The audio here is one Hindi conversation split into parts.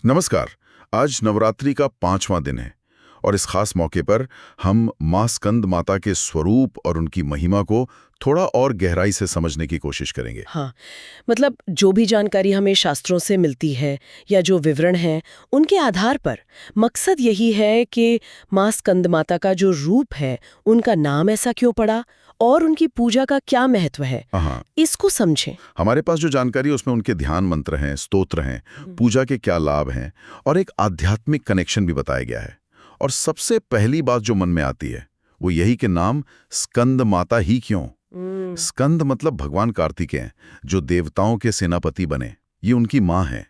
नमस्कार। आज नवरात्रि का 5वां दिन है और इस खास मौके पर हम मां स्कंद माता के स्वरूप और उनकी महिमा को थोड़ा और गहराई से समझने की कोशिश करेंगे। हाँ, मतलब जो भी जानकारी हमें शास्त्रों से मिलती है या जो विवरण है, उनके आधार पर मकसद यही है कि माँ स्कंद माता का जो रूप है, उनका नाम ऐसा क्यों पड़ा और उनकी पूजा का क्या महत्व है, हाँ, इसको समझें। हमारे पास जो जानकारी है उसमें उनके ध्यान मंत्र हैं, स्तोत्र हैं, पूजा के क्या लाभ हैं और एक आध्यात्मिक कनेक्शन भी बताया गया है। और सबसे पहली बात जो मन में आती है वो यही कि नाम स्कंद माता ही क्यों। स्कंद मतलब भगवान कार्तिकेय जो देवताओं के सेनापति बने, ये उनकी माँ है।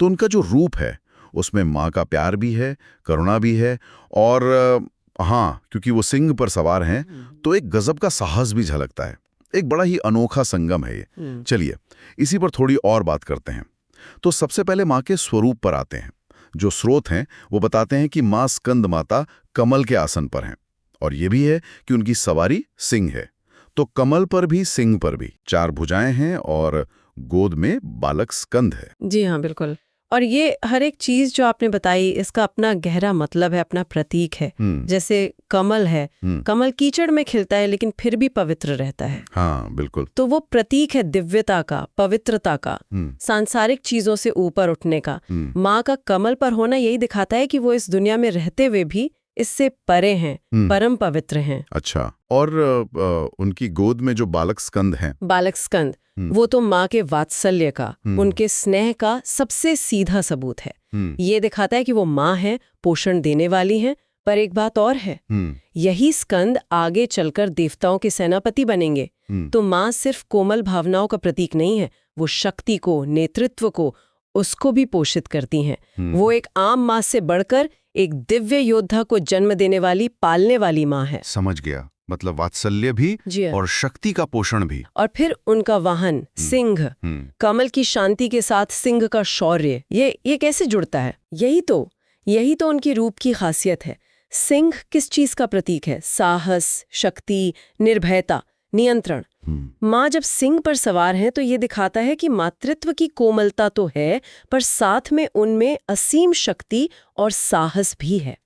तो उनका जो रूप है उसमें माँ का प्यार भी है, करुणा भी है और हाँ, क्योंकि वो सिंह पर सवार हैं तो एक गजब का साहस भी झलकता है। एक बड़ा ही अनोखा संगम है ये। चलिए इसी पर थोड़ी और बात करते हैं। तो सबसे पहले माँ के स्वरूप पर आते हैं। जो स्रोत हैं वो बताते हैं कि माँ स्कंद माता कमल के आसन पर हैं और ये भी है कि उनकी सवारी सिंह है। तो कमल पर भी सिंह पर भी 4 भुजाएं हैं और गोद में बालक स्कंद है। जी हाँ, बिल्कुल। और ये हर एक चीज जो आपने बताई, इसका अपना गहरा मतलब है, अपना प्रतीक है। जैसे कमल है, कमल कीचड़ में खिलता है लेकिन फिर भी पवित्र रहता है। हाँ बिल्कुल। तो वो प्रतीक है दिव्यता का, पवित्रता का, सांसारिक चीजों से ऊपर उठने का। माँ का कमल पर होना यही दिखाता है कि वो इस दुनिया में रहते हुए भी इससे परे हैं, परम पवित्र हैं। अच्छा, और उनकी गोद में जो बालक स्कंद हैं, बालक स्कंद, वो तो माँ के वात्सल्य का, उनके स्नेह का सबसे सीधा सबूत है। ये दिखाता है कि वो माँ है, पोषण देने वाली हैं। पर एक बात और है, यही स्कंद आगे चलकर देवताओं के सेनापति बनेंगे। तो माँ सिर्फ कोमल भावनाओं का प्रतीक नहीं है, वो शक्ति को, नेतृत्व को, उसको भी पोषित करती हैं। वो एक आम माँ से बढ़कर एक दिव्य योद्धा को जन्म देने वाली, पालने वाली माँ है। समझ गया, मतलब वात्सल्य भी और शक्ति का पोषण भी। और फिर उनका वाहन सिंह, कमल की शांति के साथ सिंह का शौर्य, ये कैसे जुड़ता है? यही तो उनकी रूप की खासियत है। सिंह किस चीज का प्रतीक है? साहस, शक्ति, निर्भयता, नियंत्रण। माँ जब सिंह पर सवार हैं तो ये दिखाता है कि मातृत्व की कोमलता तो है, पर साथ में उनमें असीम शक्ति और साहस भी है।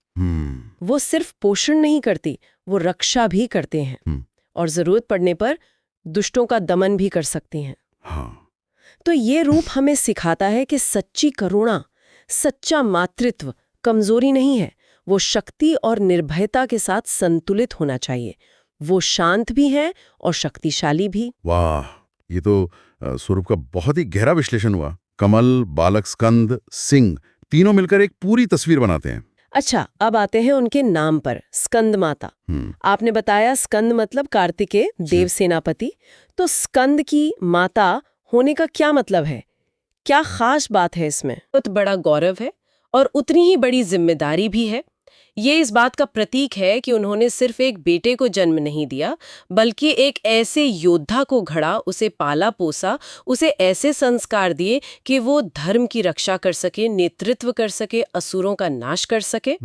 वो सिर्फ पोषण नहीं करती, वो रक्षा भी करते हैं और जरूरत पड़ने पर दुष्टों का दमन भी कर सकती हैं। हाँ। तो ये रूप हमें सिखाता है कि सच्ची करुणा, सच्चा मातृत्व कमजोरी नहीं है, वो शक्ति और निर्भयता के साथ संतुलित होना चाहिए। वो शांत भी है और शक्तिशाली भी। वाह, ये तो स्वरूप का बहुत ही गहरा विश्लेषण हुआ। कमल, बालक स्कंद, सिंह, तीनों मिलकर एक पूरी तस्वीर बनाते हैं। अच्छा, अब आते हैं उनके नाम पर, स्कंद माता। आपने बताया स्कंद मतलब कार्तिकेय, देव सेनापति। तो स्कंद की माता होने का क्या मतलब है? क्या खास बात है इसमें? बहुत बड़ा गौरव है और उतनी ही बड़ी जिम्मेदारी भी है। ये इस बात का प्रतीक है कि उन्होंने सिर्फ एक बेटे को जन्म नहीं दिया, बल्कि एक ऐसे योद्धा को घड़ा, उसे पाला पोसा, उसे ऐसे संस्कार दिए कि वो धर्म की रक्षा कर सके, नेतृत्व कर सके, असुरों का नाश कर सके।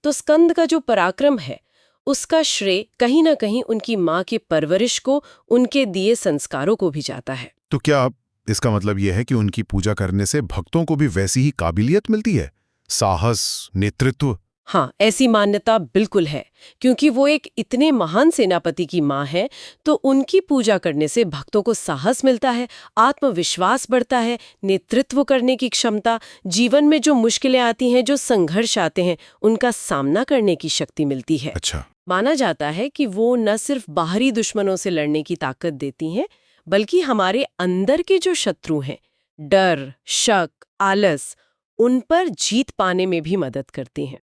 तो स्कंद का जो पराक्रम है, उसका श्रेय कहीं ना कहीं उनकी माँ की परवरिश को, उनके दिए संस्कारों को भी जाता है। तो क्या इसका मतलब यह है कि उनकी पूजा करने से भक्तों को भी वैसी ही काबिलियत मिलती है? साहस, नेतृत्व? हाँ, ऐसी मान्यता बिल्कुल है। क्योंकि वो एक इतने महान सेनापति की माँ है, तो उनकी पूजा करने से भक्तों को साहस मिलता है, आत्मविश्वास बढ़ता है, नेतृत्व करने की क्षमता, जीवन में जो मुश्किलें आती हैं, जो संघर्ष आते हैं, उनका सामना करने की शक्ति मिलती है। अच्छा। माना जाता है कि वो न सिर्फ बाहरी दुश्मनों से लड़ने की ताकत देती हैं, बल्कि हमारे अंदर के जो शत्रु हैं, डर, शक, आलस, उन पर जीत पाने में भी मदद करती हैं।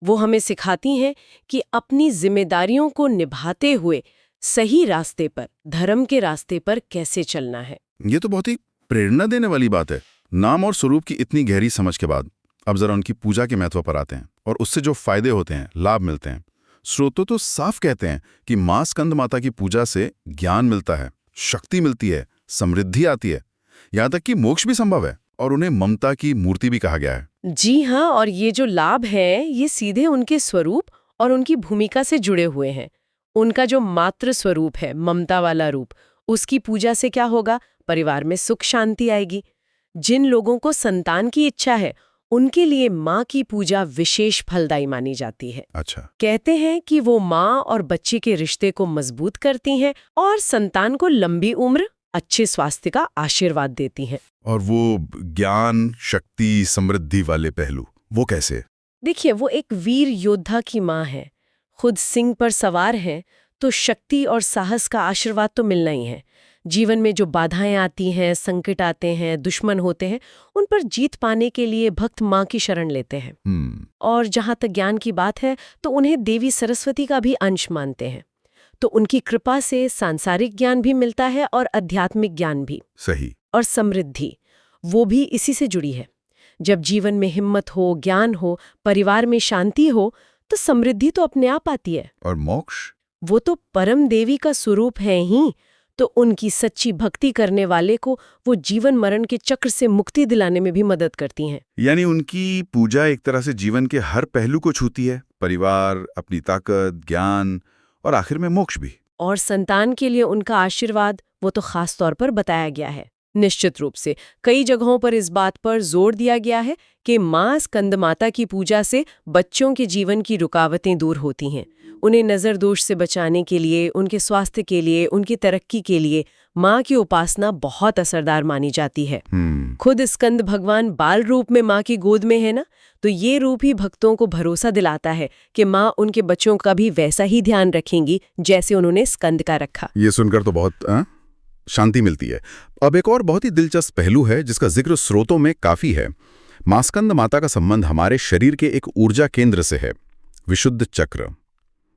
वो हमें सिखाती हैं कि अपनी जिम्मेदारियों को निभाते हुए सही रास्ते पर, धर्म के रास्ते पर कैसे चलना है। ये तो बहुत ही प्रेरणा देने वाली बात है। नाम और स्वरूप की इतनी गहरी समझ के बाद अब जरा उनकी पूजा के महत्व पर आते हैं और उससे जो फायदे होते हैं, लाभ मिलते हैं। स्रोतों तो साफ कहते हैं कि माँ स्कंद माता की पूजा से ज्ञान मिलता है, शक्ति मिलती है, समृद्धि आती है, यहाँ तक कि मोक्ष भी संभव है और उन्हें ममता की मूर्ति भी कहा गया है। जी हाँ, और ये जो लाभ है, ये सीधे उनके स्वरूप और उनकी भूमिका से जुड़े हुए हैं। उनका जो मातृ स्वरूप है, ममता वाला रूप, उसकी पूजा से क्या होगा? परिवार में सुख शांति आएगी। जिन लोगों को संतान की इच्छा है, उनके लिए माँ की पूजा विशेष फलदायी मानी जाती है। अच्छा। कहते हैं कि वो माँ और बच्चे के रिश्ते को मजबूत करती हैं और संतान को लंबी उम्र, अच्छे स्वास्थ्य का आशीर्वाद देती हैं। और वो ज्ञान, शक्ति, समृद्धि वाले पहलू, वो कैसे? देखिए, वो एक वीर योद्धा की माँ है, खुद सिंह पर सवार है, तो शक्ति और साहस का आशीर्वाद तो मिलना ही है। जीवन में जो बाधाएं आती हैं, संकट आते हैं, दुश्मन होते हैं, उन पर जीत पाने के लिए भक्त माँ की शरण लेते हैं। और जहाँ तक ज्ञान की बात है तो उन्हें देवी सरस्वती का भी अंश मानते हैं। तो उनकी कृपा से सांसारिक ज्ञान भी मिलता है और आध्यात्मिक ज्ञान भी। सही। और समृद्धि, वो भी इसी से जुड़ी है। जब जीवन में हिम्मत हो, ज्ञान हो, परिवार में शांति हो, तो समृद्धि तो अपने आप आती है। और मोक्ष? वो तो परम देवी का स्वरूप है ही, तो उनकी सच्ची भक्ति करने वाले को वो जीवन मरण के चक्र से मुक्ति दिलाने में भी मदद करती हैं। यानी उनकी पूजा एक तरह से जीवन के हर पहलू को छूती है, परिवार, अपनी ताकत, ज्ञान और आखिर में मोक्ष भी। और संतान के लिए उनका आशीर्वाद वो तो खास तौर पर बताया गया है। निश्चित रूप से कई जगहों पर इस बात पर जोर दिया गया है कि माँ स्कंदमाता की पूजा से बच्चों के जीवन की रुकावटें दूर होती हैं। उन्हें नज़र दोष से बचाने के लिए, उनके स्वास्थ्य के लिए, उनकी तरक्की के लिए माँ की उपासना बहुत असरदार मानी जाती है। खुद स्कंद भगवान बाल रूप में माँ की गोद में है ना, तो ये रूप ही भक्तों को भरोसा दिलाता है कि माँ उनके बच्चों का भी वैसा ही ध्यान रखेंगी जैसे उन्होंने स्कंद का रखा। ये सुनकर तो बहुत शांति मिलती है। अब एक और बहुत ही दिलचस्प पहलू है जिसका जिक्र स्रोतों में काफी है। माँ स्कंद माता का संबंध हमारे शरीर के एक ऊर्जा केंद्र से है, विशुद्ध चक्र।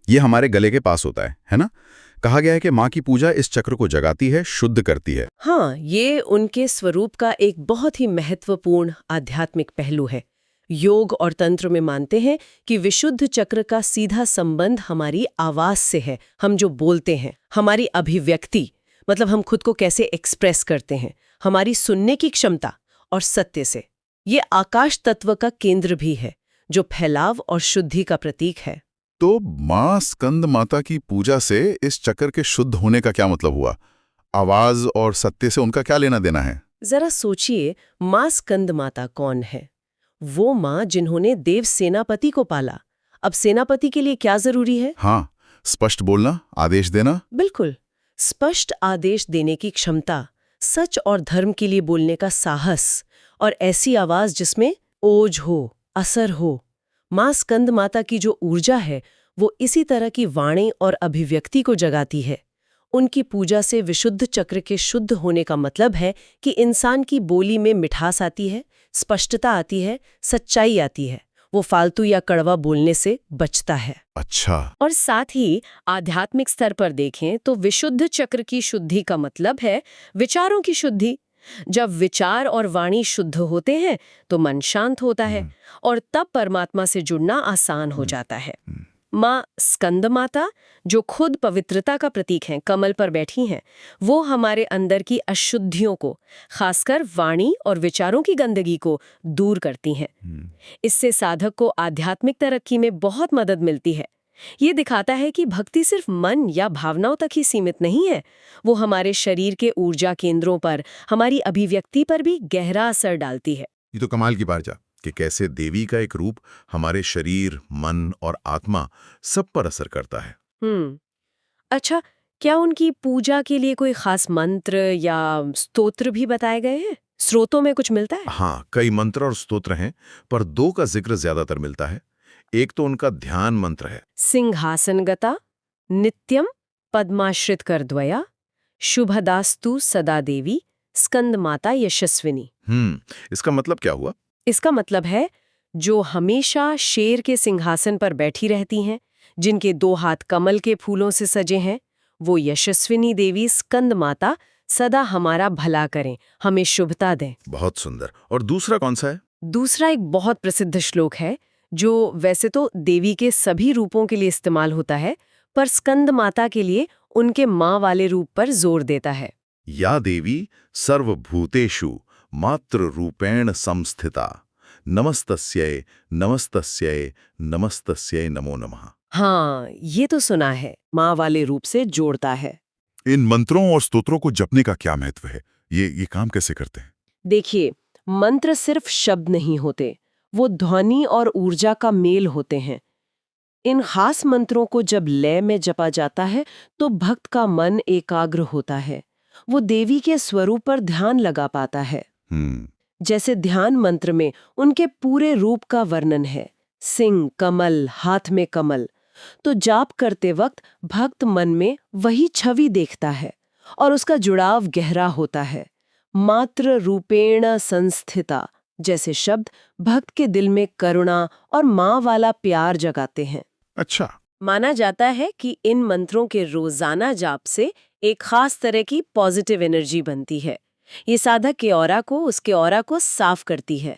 ये हमारे गले के पास होता है ना? कहा गया है कि माँ की पूजा इस चक्र को जगाती है, शुद्ध करती है। हाँ, ये उनके स्वरूप का एक बहुत ही महत्वपूर्ण आध्यात्मिक पहलू है। योग और तंत्र में मानते हैं कि विशुद्ध चक्र का सीधा संबंध हमारी आवाज से है। हम जो बोलते हैं, हमारी अभिव्यक्ति, मतलब हम खुद को कैसे एक्सप्रेस करते हैं, हमारी सुनने की क्षमता और सत्य से। ये आकाश तत्व का केंद्र भी है जो फैलाव और शुद्धि का प्रतीक है। तो माँ स्कंद माता की पूजा से इस चक्र के शुद्ध होने का क्या मतलब हुआ? आवाज और सत्य से उनका क्या लेना देना है? जरा सोचिए, माँ स्कंद माता कौन है? वो माँ जिन्होंने देव सेनापति को पाला। अब सेनापति के लिए क्या जरूरी है? हाँ, स्पष्ट बोलना, आदेश देना। बिल्कुल, स्पष्ट आदेश देने की क्षमता, सच और धर्म के लिए बोलने का साहस, और ऐसी आवाज जिसमें ओज हो, असर हो। माँ स्कंद माता की जो ऊर्जा है वो इसी तरह की वाणी और अभिव्यक्ति को जगाती है। उनकी पूजा से विशुद्ध चक्र के शुद्ध होने का मतलब है कि इंसान की बोली में मिठास आती है, स्पष्टता आती है, सच्चाई आती है। वो फालतू या कड़वा बोलने से बचता है। अच्छा। और साथ ही आध्यात्मिक स्तर पर देखें तो विशुद्ध चक्र की शुद्धि का मतलब है विचारों की शुद्धि। जब विचार और वाणी शुद्ध होते हैं तो मन शांत होता है और तब परमात्मा से जुड़ना आसान हो जाता है। माँ स्कंद माता, जो खुद पवित्रता का प्रतीक हैं, कमल पर बैठी हैं, वो हमारे अंदर की अशुद्धियों को, खासकर वाणी और विचारों की गंदगी को दूर करती हैं। इससे साधक को आध्यात्मिक तरक्की में बहुत मदद मिलती है। ये दिखाता है कि भक्ति सिर्फ मन या भावनाओं तक ही सीमित नहीं है, वो हमारे शरीर के ऊर्जा केंद्रों पर, हमारी अभिव्यक्ति पर भी गहरा असर डालती है। ये तो कमाल की बात है कि कैसे देवी का एक रूप हमारे शरीर, मन और आत्मा सब पर असर करता है। अच्छा, क्या उनकी पूजा के लिए कोई खास मंत्र या स्तोत्र भी बताए गए हैं? स्रोतों में कुछ मिलता है? हाँ, कई मंत्र और स्तोत्र हैं, पर दो का जिक्र ज्यादातर मिलता है। एक तो उनका ध्यान मंत्र है, सिंहासनगता नित्यम पद्माश्रित कर द्वया शुभदास्तु सदा देवी स्कंद माता यशस्विनी। इसका मतलब क्या हुआ? इसका मतलब है जो हमेशा शेर के सिंहासन पर बैठी रहती हैं, जिनके 2 हाथ कमल के फूलों से सजे हैं, वो यशस्विनी देवी स्कंद माता सदा हमारा भला करें, हमें शुभता दें। बहुत सुंदर। और दूसरा कौन सा है? दूसरा एक बहुत प्रसिद्ध श्लोक है जो वैसे तो देवी के सभी रूपों के लिए इस्तेमाल होता है, पर स्कंद माता के लिए उनके माँ वाले रूप पर जोर देता है। या देवी सर्वभूतेषु मातृ रूपेण संस्थिता नमस्तस्यै नमस्तस्यै नमस्तस्यै नमो नमः। हाँ, ये तो सुना है, माँ वाले रूप से जोड़ता है। इन मंत्रों और स्तोत्रों को जपने का क्या महत्व है? ये काम कैसे करते हैं? देखिए, मंत्र सिर्फ शब्द नहीं होते, वो ध्वनि और ऊर्जा का मेल होते हैं। इन खास मंत्रों को जब लय में जपा जाता है तो भक्त का मन एकाग्र होता है, वो देवी के स्वरूप पर ध्यान लगा पाता है। जैसे ध्यान मंत्र में उनके पूरे रूप का वर्णन है, सिंह, कमल, हाथ में कमल, तो जाप करते वक्त भक्त मन में वही छवि देखता है और उसका जुड़ाव गहरा होता है। मात्र रूपेण संस्थिता जैसे शब्द भक्त के दिल में करुणा और माँ वाला प्यार जगाते हैं। अच्छा। माना जाता है कि इन मंत्रों के रोजाना जाप से एक खास तरह की पॉजिटिव एनर्जी बनती है। ये साधक के ऑरा को, उसके ऑरा को साफ करती है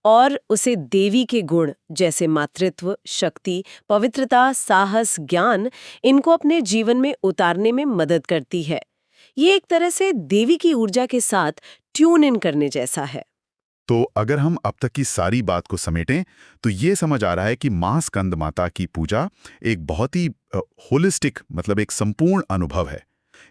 और उसे देवी के गुण जैसे मातृत्व, शक्ति, पवित्रता, साहस, ज्ञान, इनको अपने जीवन में उतारने में मदद करती है। ये एक तरह से देवी की ऊर्जा के साथ ट्यून इन करने जैसा है। तो अगर हम अब तक की सारी बात को समेटें तो ये समझ आ रहा है कि मां स्कंद माता की पूजा एक बहुत ही होलिस्टिक, मतलब एक संपूर्ण अनुभव है।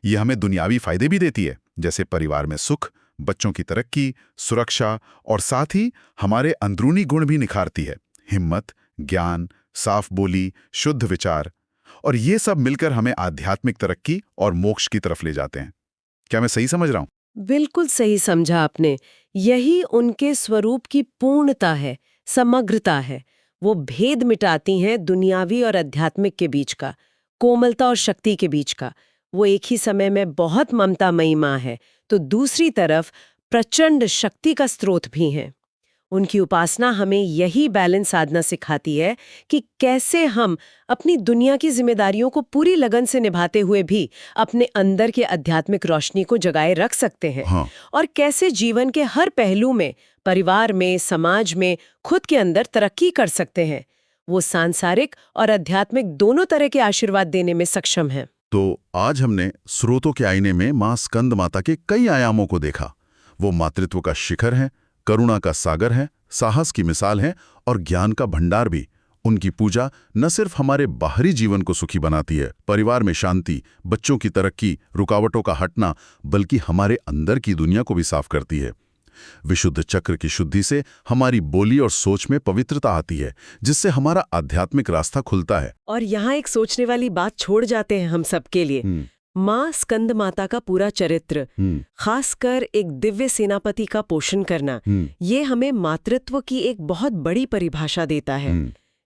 ये हमें दुनियावी फायदे भी देती है, जैसे परिवार में सुख, बच्चों की तरक्की, सुरक्षा, और साथ ही हमारे अंदरूनी गुण भी निखारती है, हिम्मत, ज्ञान, साफ बोली, शुद्ध विचार, और ये सब मिलकर हमें आध्यात्मिक तरक्की और मोक्ष की तरफ ले जाते हैं। क्या मैं सही समझ रहा हूँ? बिल्कुल सही समझा आपने। यही उनके स्वरूप की पूर्णता है, समग्रता है। वो भेद मिटाती हैं दुनियावी और आध्यात्मिक के बीच का, कोमलता और शक्ति के बीच का। वो एक ही समय में बहुत ममतामयी माँ है तो दूसरी तरफ प्रचंड शक्ति का स्रोत भी हैं। उनकी उपासना हमें यही बैलेंस साधना सिखाती है कि कैसे हम अपनी दुनिया की जिम्मेदारियों को पूरी लगन से निभाते हुए भी अपने अंदर के आध्यात्मिक रोशनी को जगाए रख सकते हैं। हाँ। और कैसे जीवन के हर पहलू में, परिवार में, समाज में, खुद के अंदर तरक्की कर सकते हैं। वो सांसारिक और आध्यात्मिक दोनों तरह के आशीर्वाद देने में सक्षम हैं। तो आज हमने स्रोतों के आईने में मां स्कंद माता के कई आयामों को देखा। वो मातृत्व का शिखर है, करुणा का सागर है, साहस की मिसाल है और ज्ञान का भंडार भी। उनकी पूजा न सिर्फ हमारे बाहरी जीवन को सुखी बनाती है, परिवार में शांति, बच्चों की तरक्की, रुकावटों का हटना, बल्कि हमारे अंदर की दुनिया को भी साफ करती है। विशुद्ध चक्र की शुद्धि से हमारी बोली और सोच में पवित्रता आती है, जिससे हमारा आध्यात्मिक रास्ता खुलता है। और यहाँ एक सोचने वाली बात छोड़ जाते हैं हम सबके लिए। माँ स्कंद माता का पूरा चरित्र, खासकर एक दिव्य सेनापति का पोषण करना, ये हमें मातृत्व की एक बहुत बड़ी परिभाषा देता है।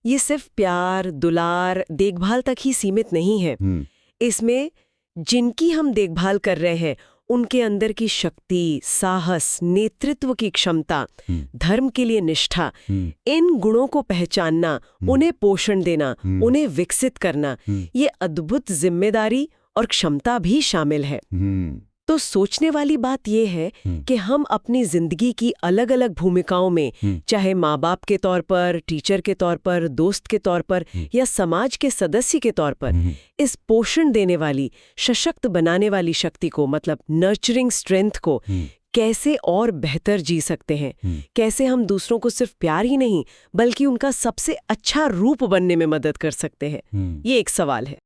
ये सिर्फ प्यार, दुलार, देखभाल तक ही सीमित नहीं है। इसमें जिनकी हम देखभाल कर रहे हैं उनके अंदर की शक्ति, साहस, नेतृत्व की क्षमता, धर्म के लिए निष्ठा, इन गुणों को पहचानना, उन्हें पोषण देना, उन्हें विकसित करना, ये अद्भुत जिम्मेदारी और क्षमता भी शामिल है। तो सोचने वाली बात यह है कि हम अपनी जिंदगी की अलग अलग भूमिकाओं में, चाहे माँ बाप के तौर पर, टीचर के तौर पर, दोस्त के तौर पर या समाज के सदस्य के तौर पर, इस पोषण देने वाली, सशक्त बनाने वाली शक्ति को, मतलब नर्चरिंग स्ट्रेंथ को कैसे और बेहतर जी सकते हैं। कैसे हम दूसरों को सिर्फ प्यार ही नहीं बल्कि उनका सबसे अच्छा रूप बनने में मदद कर सकते हैं। ये एक सवाल है।